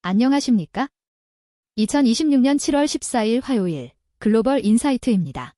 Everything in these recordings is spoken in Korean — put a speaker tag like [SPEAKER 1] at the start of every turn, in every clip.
[SPEAKER 1] 안녕하십니까? 2026년 7월 14일 화요일 글로벌 인사이트입니다.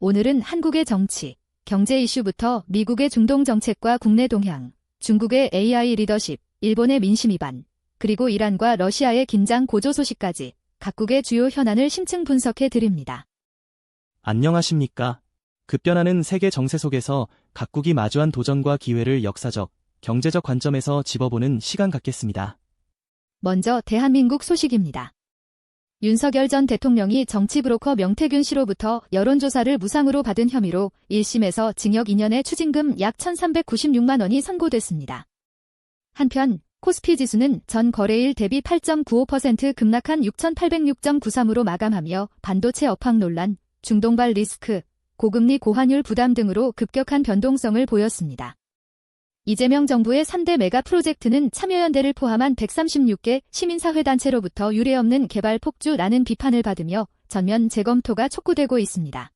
[SPEAKER 1] 오늘은 한국의 정치, 경제 이슈부터 미국의 중동 정책과 국내 동향, 중국의 AI 리더십, 일본의 민심 위반, 그리고 이란과 러시아의 긴장 고조 소식까지 각국의 주요 현안을 심층 분석해 드립니다.
[SPEAKER 2] 안녕하십니까? 급변하는 세계 정세 속에서 각국이 마주한 도전과 기회를 역사적, 경제적 관점에서 짚어보는 시간 갖겠습니다.
[SPEAKER 1] 먼저 대한민국 소식입니다. 윤석열 전 대통령이 정치브로커 명태균 씨로부터 여론조사를 무상으로 받은 혐의로 1심에서 징역 2년에 추징금 약 1,396만 원이 선고됐습니다. 한편 코스피 지수는 전 거래일 대비 8.95% 급락한 6,806.93으로 마감하며 반도체 업황 논란, 중동발 리스크, 고금리 고환율 부담 등으로 급격한 변동성을 보였습니다. 이재명 정부의 3대 메가 프로젝트는 참여연대를 포함한 136개 시민사회단체로부터 유례없는 개발 폭주라는 비판을 받으며 전면 재검토가 촉구되고 있습니다.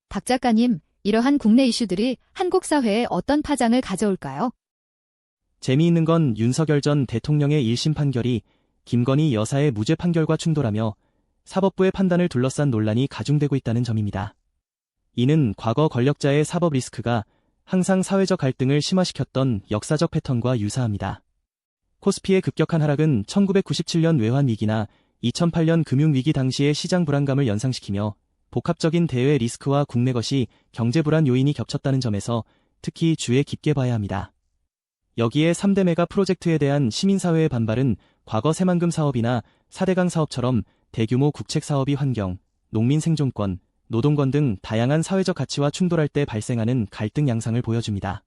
[SPEAKER 1] 박 작가님, 이러한 국내 이슈들이 한국 사회에 어떤 파장을 가져올까요?
[SPEAKER 2] 재미있는 건 윤석열 전 대통령의 1심 판결이 김건희 여사의 무죄 판결과 충돌하며 사법부의 판단을 둘러싼 논란이 가중되고 있다는 점입니다. 이는 과거 권력자의 사법 리스크가 항상 사회적 갈등을 심화시켰던 역사적 패턴과 유사합니다. 코스피의 급격한 하락은 1997년 외환위기나 2008년 금융위기 당시의 시장 불안감을 연상시키며 복합적인 대외 리스크와 국내 것이 경제 불안 요인이 겹쳤다는 점에서 특히 주의 깊게 봐야 합니다. 여기에 3대 메가 프로젝트에 대한 시민사회의 반발은 과거 새만금 사업이나 4대강 사업처럼 대규모 국책 사업이 환경, 농민 생존권, 노동권 등 다양한 사회적 가치와 충돌할 때 발생하는 갈등 양상을 보여줍니다.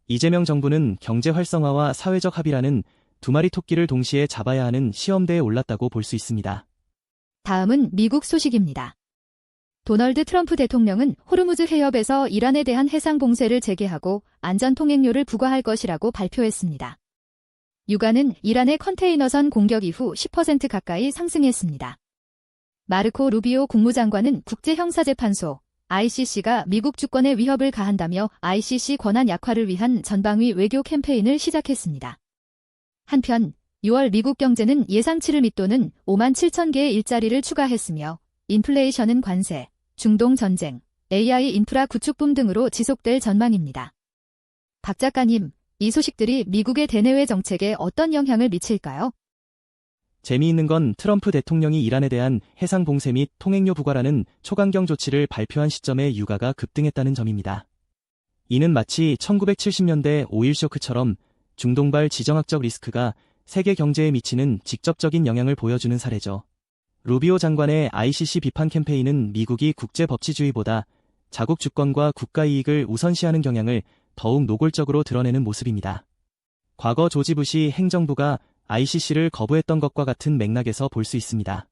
[SPEAKER 2] 이재명 정부는 경제 활성화와 사회적 합의라는 두 마리 토끼를 동시에 잡아야 하는 시험대에 올랐다고 볼 수 있습니다.
[SPEAKER 1] 다음은 미국 소식입니다. 도널드 트럼프 대통령은 호르무즈 해협에서 이란에 대한 해상 봉쇄를 재개하고 안전 통행료를 부과할 것이라고 발표했습니다. 유가는 이란의 컨테이너선 공격 이후 10% 가까이 상승했습니다. 마르코 루비오 국무장관은 국제형사재판소 ICC가 미국 주권에 위협을 가한다며 ICC 권한 약화를 위한 전방위 외교 캠페인을 시작했습니다. 한편 6월 미국 경제는 예상치를 밑도는 5만 7천 개의 일자리를 추가했으며 인플레이션은 관세, 중동 전쟁, AI 인프라 구축붐 등으로 지속될 전망입니다. 박 작가님, 이 소식들이 미국의 대내외 정책에 어떤 영향을 미칠까요?
[SPEAKER 2] 재미있는 건 트럼프 대통령이 이란에 대한 해상 봉쇄 및 통행료 부과라는 초강경 조치를 발표한 시점에 유가가 급등했다는 점입니다. 이는 마치 1970년대 오일 쇼크처럼 중동발 지정학적 리스크가 세계 경제에 미치는 직접적인 영향을 보여주는 사례죠. 루비오 장관의 ICC 비판 캠페인은 미국이 국제법치주의보다 자국 주권과 국가 이익을 우선시하는 경향을 더욱 노골적으로 드러내는 모습입니다. 과거 조지 부시 행정부가 ICC를 거부했던 것과 같은 맥락에서 볼 수 있습니다.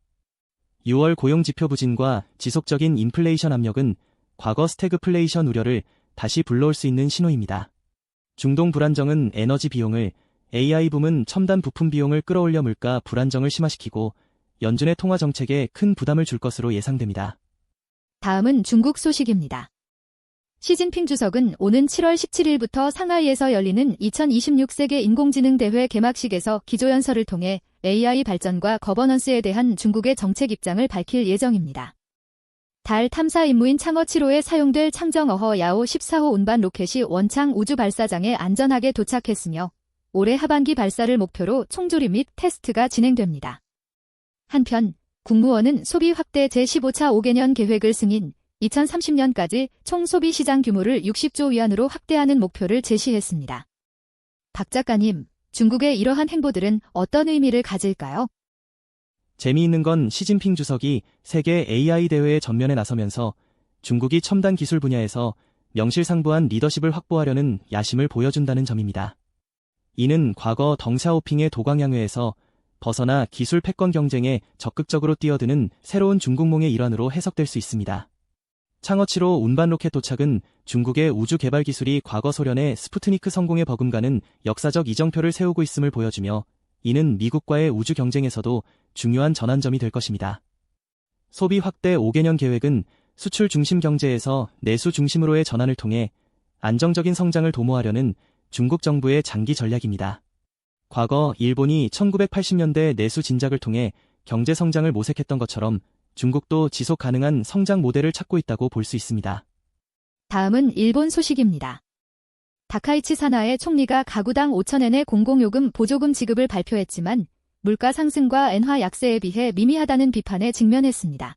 [SPEAKER 2] 6월 고용지표 부진과 지속적인 인플레이션 압력은 과거 스태그플레이션 우려를 다시 불러올 수 있는 신호입니다. 중동 불안정은 에너지 비용을, AI 붐은 첨단 부품 비용을 끌어올려 물가 불안정을 심화시키고 연준의 통화 정책에 큰 부담을 줄 것으로 예상됩니다.
[SPEAKER 1] 다음은 중국 소식입니다. 시진핑 주석은 오는 7월 17일부터 상하이에서 열리는 2026 세계 인공지능 대회 개막식에서 기조연설을 통해 AI 발전과 거버넌스에 대한 중국의 정책 입장을 밝힐 예정입니다. 달 탐사 임무인 창어 7호에 사용될 창정어허 야오 14호 운반 로켓이 원창 우주 발사장에 안전하게 도착했으며 올해 하반기 발사를 목표로 총조립 및 테스트가 진행됩니다. 한편 국무원은 소비 확대 제15차 5개년 계획을 승인, 2030년까지 총 소비 시장 규모를 60조 위안으로 확대하는 목표를 제시했습니다. 박 작가님, 중국의 이러한 행보들은 어떤 의미를 가질까요?
[SPEAKER 2] 재미있는 건 시진핑 주석이 세계 AI 대회에 전면에 나서면서 중국이 첨단 기술 분야에서 명실상부한 리더십을 확보하려는 야심을 보여준다는 점입니다. 이는 과거 덩샤오핑의 도광양회에서 벗어나 기술 패권 경쟁에 적극적으로 뛰어드는 새로운 중국몽의 일환으로 해석될 수 있습니다. 창어 7호 운반 로켓 도착은 중국의 우주 개발 기술이 과거 소련의 스푸트니크 성공에 버금가는 역사적 이정표를 세우고 있음을 보여주며 이는 미국과의 우주 경쟁에서도 중요한 전환점이 될 것입니다. 소비 확대 5개년 계획은 수출 중심 경제에서 내수 중심으로의 전환을 통해 안정적인 성장을 도모하려는 중국 정부의 장기 전략입니다. 과거 일본이 1980년대 내수 진작을 통해 경제 성장을 모색했던 것처럼 중국도 지속 가능한 성장 모델을 찾고 있다고 볼 수 있습니다.
[SPEAKER 1] 다음은 일본 소식입니다. 다카이치 사나에 총리가 가구당 5,000엔의 공공요금 보조금 지급을 발표했지만 물가 상승과 엔화 약세에 비해 미미하다는 비판에 직면했습니다.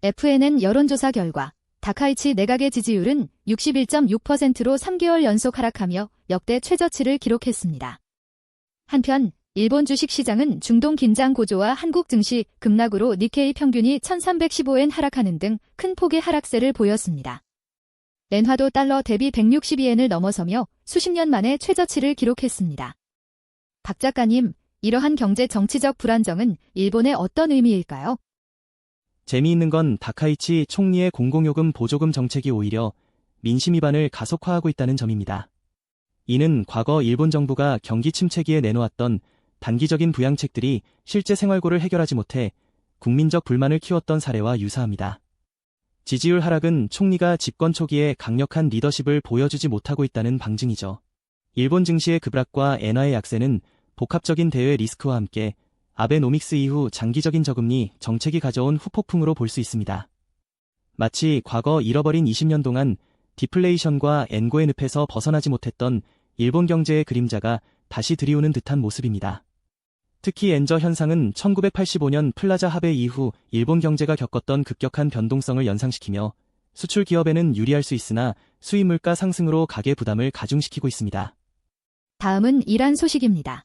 [SPEAKER 1] FNN 여론조사 결과 다카이치 내각의 지지율은 61.6%로 3개월 연속 하락하며 역대 최저치를 기록했습니다. 한편 일본 주식시장은 중동 긴장 고조와 한국 증시 급락으로 니케이 평균이 1,315엔 하락하는 등 큰 폭의 하락세를 보였습니다. 엔화도 달러 대비 162엔을 넘어서며 수십 년 만에 최저치를 기록했습니다. 박 작가님, 이러한 경제 정치적 불안정은 일본에 어떤 의미일까요?
[SPEAKER 2] 재미있는 건 다카이치 총리의 공공요금 보조금 정책이 오히려 민심 위반을 가속화하고 있다는 점입니다. 이는 과거 일본 정부가 경기 침체기에 내놓았던 단기적인 부양책들이 실제 생활고를 해결하지 못해 국민적 불만을 키웠던 사례와 유사합니다. 지지율 하락은 총리가 집권 초기에 강력한 리더십을 보여주지 못하고 있다는 방증이죠. 일본 증시의 급락과 엔화의 약세는 복합적인 대외 리스크와 함께 아베노믹스 이후 장기적인 저금리 정책이 가져온 후폭풍으로 볼 수 있습니다. 마치 과거 잃어버린 20년 동안 디플레이션과 엔고의 늪에서 벗어나지 못했던 일본 경제의 그림자가 다시 들이오는 듯한 모습입니다. 특히 엔저 현상은 1985년 플라자 합의 이후 일본 경제가 겪었던 급격한 변동성을 연상시키며 수출 기업에는 유리할 수 있으나 수입 물가 상승으로 가계 부담을 가중시키고 있습니다.
[SPEAKER 1] 다음은 이란 소식입니다.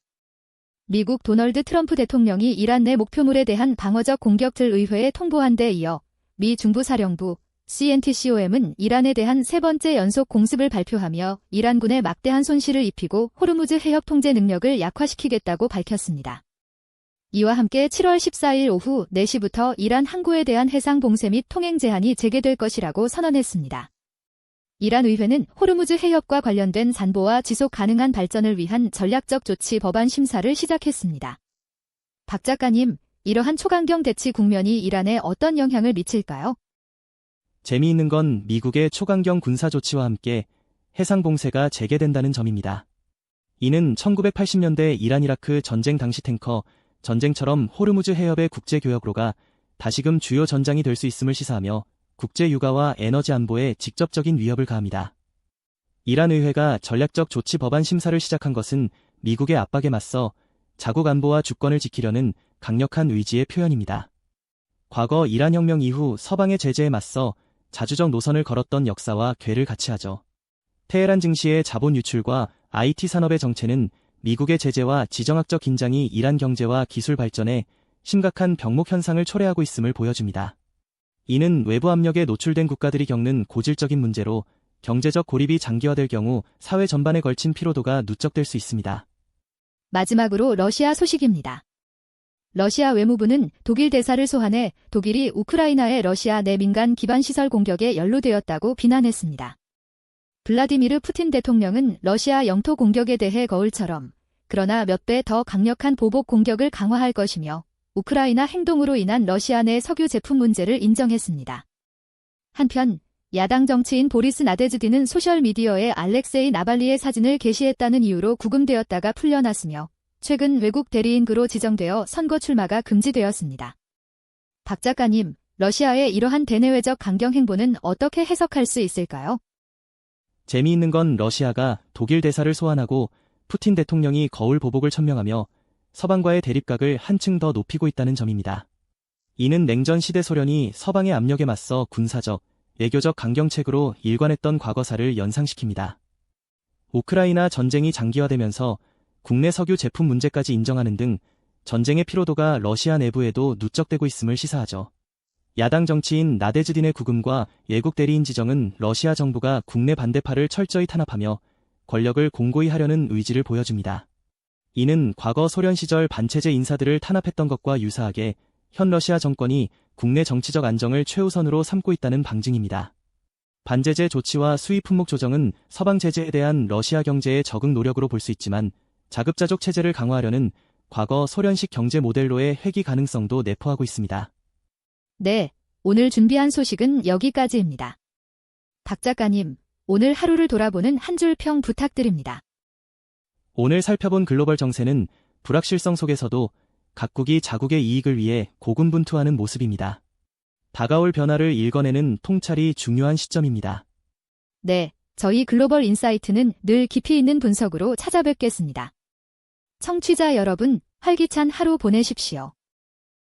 [SPEAKER 1] 미국 도널드 트럼프 대통령이 이란 내 목표물에 대한 방어적 공격을 의회에 통보한 데 이어 미 중부사령부 CNTCOM은 이란에 대한 세 번째 연속 공습을 발표하며 이란군에 막대한 손실을 입히고 호르무즈 해협 통제 능력을 약화시키겠다고 밝혔습니다. 이와 함께 7월 14일 오후 4시부터 이란 항구에 대한 해상 봉쇄 및 통행 제한이 재개될 것이라고 선언했습니다. 이란 의회는 호르무즈 해협과 관련된 산보와 지속 가능한 발전을 위한 전략적 조치 법안 심사를 시작했습니다. 박 작가님, 이러한 초강경 대치 국면이 이란에 어떤 영향을 미칠까요?
[SPEAKER 2] 재미있는 건 미국의 초강경 군사 조치와 함께 해상 봉쇄가 재개된다는 점입니다. 이는 1980년대 이란-이라크 전쟁 당시 탱커 전쟁처럼 호르무즈 해협의 국제교역로가 다시금 주요 전장이 될 수 있음을 시사하며 국제 유가와 에너지 안보에 직접적인 위협을 가합니다. 이란 의회가 전략적 조치 법안 심사를 시작한 것은 미국의 압박에 맞서 자국 안보와 주권을 지키려는 강력한 의지의 표현입니다. 과거 이란 혁명 이후 서방의 제재에 맞서 자주적 노선을 걸었던 역사와 궤를 같이 하죠. 테헤란 증시의 자본 유출과 IT 산업의 정체는 미국의 제재와 지정학적 긴장이 이란 경제와 기술 발전에 심각한 병목 현상을 초래하고 있음을 보여줍니다. 이는 외부 압력에 노출된 국가들이 겪는 고질적인 문제로 경제적 고립이 장기화될 경우 사회 전반에 걸친 피로도가 누적될 수 있습니다.
[SPEAKER 1] 마지막으로 러시아 소식입니다. 러시아 외무부는 독일 대사를 소환해 독일이 우크라이나의 러시아 내 민간 기반 시설 공격에 연루되었다고 비난했습니다. 블라디미르 푸틴 대통령은 러시아 영토 공격에 대해 거울처럼 그러나 몇 배 더 강력한 보복 공격을 강화할 것이며 우크라이나 행동으로 인한 러시아 내 석유 제품 문제를 인정했습니다. 한편 야당 정치인 보리스 나데즈디는 소셜미디어에 알렉세이 나발리의 사진을 게시했다는 이유로 구금되었다가 풀려났으며 최근 외국 대리인으로 지정되어 선거 출마가 금지되었습니다. 박 작가님, 러시아의 이러한 대내외적 강경 행보는 어떻게 해석할 수 있을까요?
[SPEAKER 2] 재미있는 건 러시아가 독일 대사를 소환하고 푸틴 대통령이 거울 보복을 천명하며 서방과의 대립각을 한층 더 높이고 있다는 점입니다. 이는 냉전 시대 소련이 서방의 압력에 맞서 군사적, 외교적 강경책으로 일관했던 과거사를 연상시킵니다. 우크라이나 전쟁이 장기화되면서 국내 석유 제품 문제까지 인정하는 등 전쟁의 피로도가 러시아 내부에도 누적되고 있음을 시사하죠. 야당 정치인 나데즈딘의 구금과 외국 대리인 지정은 러시아 정부가 국내 반대파를 철저히 탄압하며 권력을 공고히 하려는 의지를 보여줍니다. 이는 과거 소련 시절 반체제 인사들을 탄압했던 것과 유사하게 현 러시아 정권이 국내 정치적 안정을 최우선으로 삼고 있다는 방증입니다. 반제재 조치와 수입 품목 조정은 서방 제재에 대한 러시아 경제의 적응 노력으로 볼 수 있지만 자급자족 체제를 강화하려는 과거 소련식 경제 모델로의 회귀 가능성도 내포하고 있습니다.
[SPEAKER 1] 네, 오늘 준비한 소식은 여기까지입니다. 박 작가님, 오늘 하루를 돌아보는 한 줄 평 부탁드립니다.
[SPEAKER 2] 오늘 살펴본 글로벌 정세는 불확실성 속에서도 각국이 자국의 이익을 위해 고군분투하는 모습입니다. 다가올 변화를 읽어내는 통찰이 중요한 시점입니다.
[SPEAKER 1] 네, 저희 글로벌 인사이트는 늘 깊이 있는 분석으로 찾아뵙겠습니다. 청취자 여러분, 활기찬 하루 보내십시오.